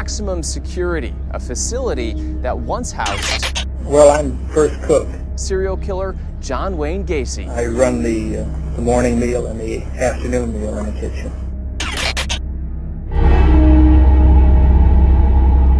maximum security, a facility that once housed Well, I'm first cook. serial killer John Wayne Gacy. I run the morning meal and the afternoon meal in the kitchen.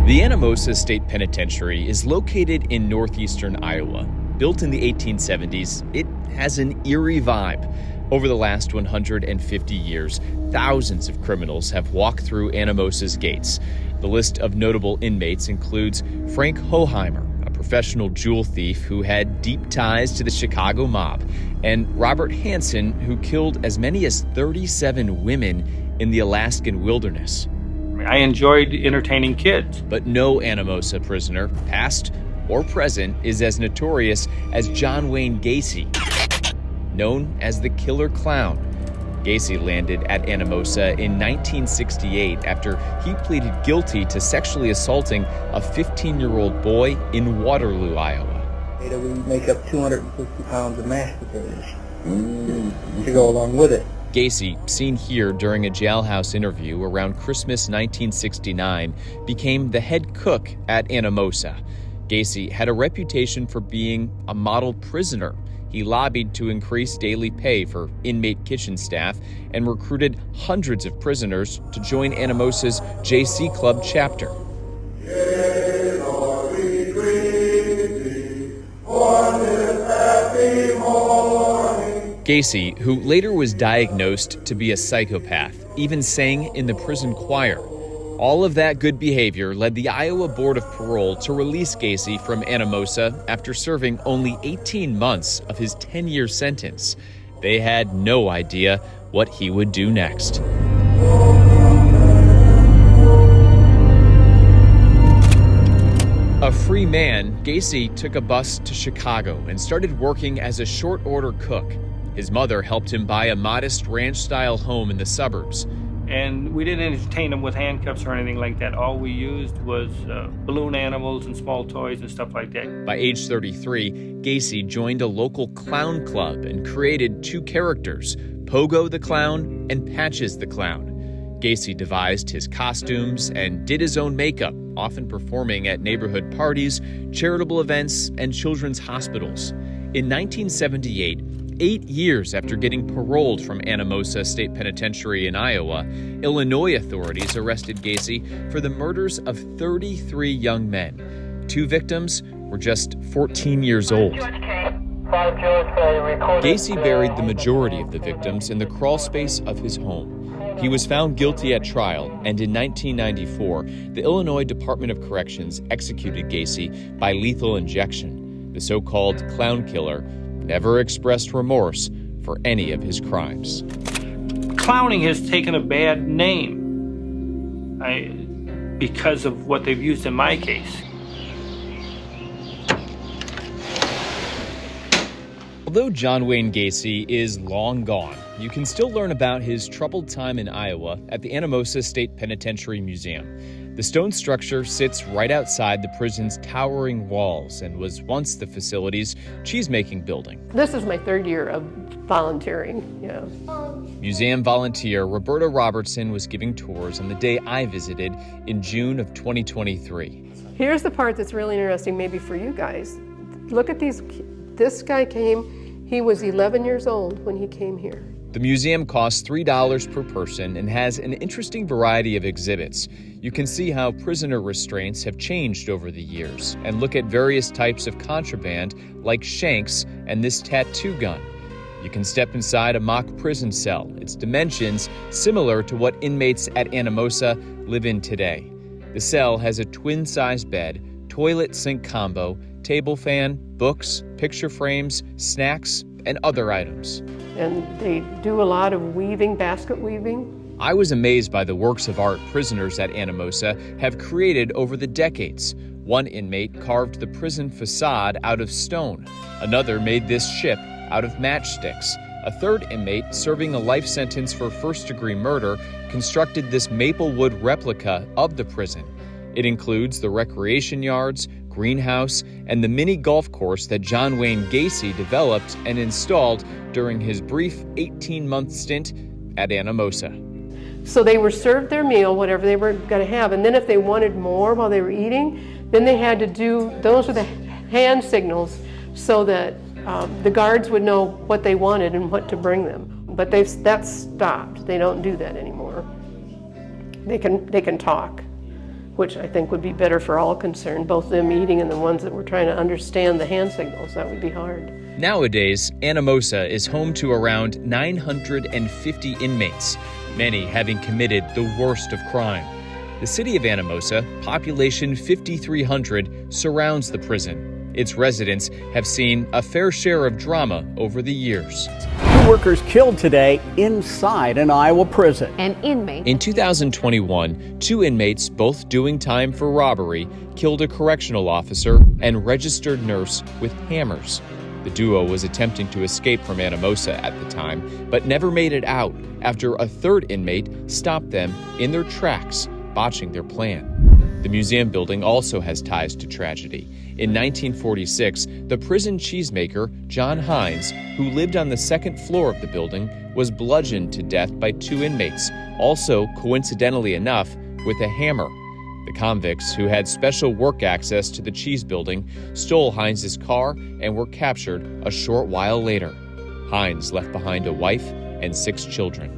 The Anamosa State Penitentiary is located in northeastern Iowa. Built in the 1870s, it has an eerie vibe. Over the last 150 years, thousands of criminals have walked through Anamosa's gates. The list of notable inmates includes Frank Hoheimer, a professional jewel thief who had deep ties to the Chicago mob, and Robert Hansen, who killed as many as 37 women in the Alaskan wilderness. I enjoyed entertaining kids. But no Anamosa prisoner, past or present, is as notorious as John Wayne Gacy, known as the Killer Clown. Gacy landed at Anamosa in 1968 after he pleaded guilty to sexually assaulting a 15-year-old boy in Waterloo, Iowa. We make up 250 pounds of mashed potatoes to go along with it. Gacy, seen here during a jailhouse interview around Christmas 1969, became the head cook at Anamosa. Gacy had a reputation for being a model prisoner. He lobbied to increase daily pay for inmate kitchen staff and recruited hundreds of prisoners to join Anamosa's JC Club chapter. Gacy, who later was diagnosed to be a psychopath, even sang in the prison choir. All of that good behavior led the Iowa Board of Parole to release Gacy from Anamosa after serving only 18 months of his 10-year sentence. They had no idea what he would do next. A free man, Gacy took a bus to Chicago and started working as a short-order cook. His mother helped him buy a modest ranch-style home in the suburbs. And we didn't entertain them with handcuffs or anything like that. All we used was balloon animals and small toys and stuff like that. By age 33, Gacy joined a local clown club and created two characters, Pogo the Clown and Patches the Clown. Gacy devised his costumes and did his own makeup, often performing at neighborhood parties, charitable events, and children's hospitals. In 1978, 8 years after getting paroled from Anamosa State Penitentiary in Iowa, Illinois authorities arrested Gacy for the murders of 33 young men. 2 victims were just 14 years old. Gacy buried the majority of the victims in the crawl space of his home. He was found guilty at trial, and in 1994, the Illinois Department of Corrections executed Gacy by lethal injection. The so-called clown killer never expressed remorse for any of his crimes. Clowning has taken a bad name because of what they've used in my case. Although John Wayne Gacy is long gone, you can still learn about his troubled time in Iowa at the Anamosa State Penitentiary Museum. The stone structure sits right outside the prison's towering walls and was once the facility's cheesemaking building. This is my 3rd year of volunteering, Museum volunteer Roberta Robertson was giving tours on the day I visited in June of 2023. Here's the part that's really interesting maybe for you guys. Look at these. This guy came, he was 11 years old when he came here. The museum costs $3 per person and has an interesting variety of exhibits. You can see how prisoner restraints have changed over the years and look at various types of contraband like shanks and this tattoo gun. You can step inside a mock prison cell, its dimensions similar to what inmates at Anamosa live in today. The cell has a twin-size bed, toilet sink combo, table fan, books, picture frames, snacks, and other items. And they do a lot of weaving, basket weaving. I was amazed by the works of art prisoners at Anamosa have created over the decades. One inmate carved the prison facade out of stone. Another made this ship out of matchsticks. A third inmate, serving a life sentence for first-degree murder, constructed this maple wood replica of the prison. It includes the recreation yards, greenhouse, and the mini golf course that John Wayne Gacy developed and installed during his brief 18-month stint at Anamosa. So they were served their meal, whatever they were going to have, and then if they wanted more while they were eating, then they had to do, those were the hand signals, so that the guards would know what they wanted and what to bring them. But that's stopped. They don't do that anymore. They can talk, which I think would be better for all concerned, both them eating and the ones that were trying to understand the hand signals. That would be hard. Nowadays, Anamosa is home to around 950 inmates, many having committed the worst of crime. The city of Anamosa, population 5,300, surrounds the prison. Its residents have seen a fair share of drama over the years. 2 workers killed today inside an Iowa prison. An inmate. In 2021, 2 inmates, both doing time for robbery, killed a correctional officer and registered nurse with hammers. The duo was attempting to escape from Anamosa at the time, but never made it out after a 3rd inmate stopped them in their tracks, botching their plan. The museum building also has ties to tragedy. In 1946, the prison cheesemaker, John Hines, who lived on the 2nd floor of the building, was bludgeoned to death by 2 inmates, also, coincidentally enough, with a hammer. The convicts, who had special work access to the cheese building, stole Hines's car and were captured a short while later. Hines left behind a wife and 6 children.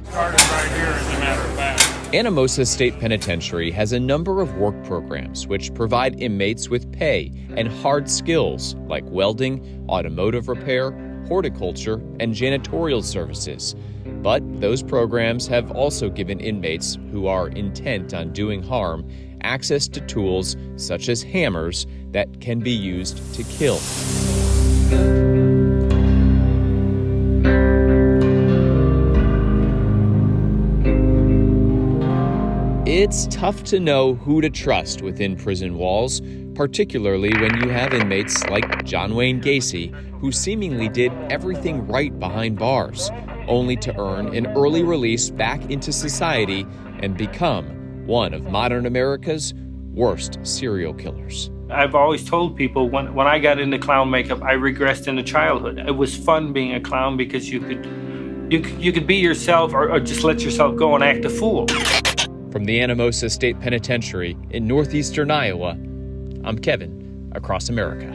Started right here, as a matter of fact. Anamosa State Penitentiary has a number of work programs which provide inmates with pay and hard skills like welding, automotive repair, horticulture, and janitorial services. But those programs have also given inmates who are intent on doing harm access to tools such as hammers that can be used to kill. It's tough to know who to trust within prison walls, particularly when you have inmates like John Wayne Gacy, who seemingly did everything right behind bars, only to earn an early release back into society and become one of modern America's worst serial killers. I've always told people when I got into clown makeup, I regressed into childhood. It was fun being a clown because you could be yourself or just let yourself go and act a fool. From the Anamosa State Penitentiary in northeastern Iowa, I'm Kevin, across America.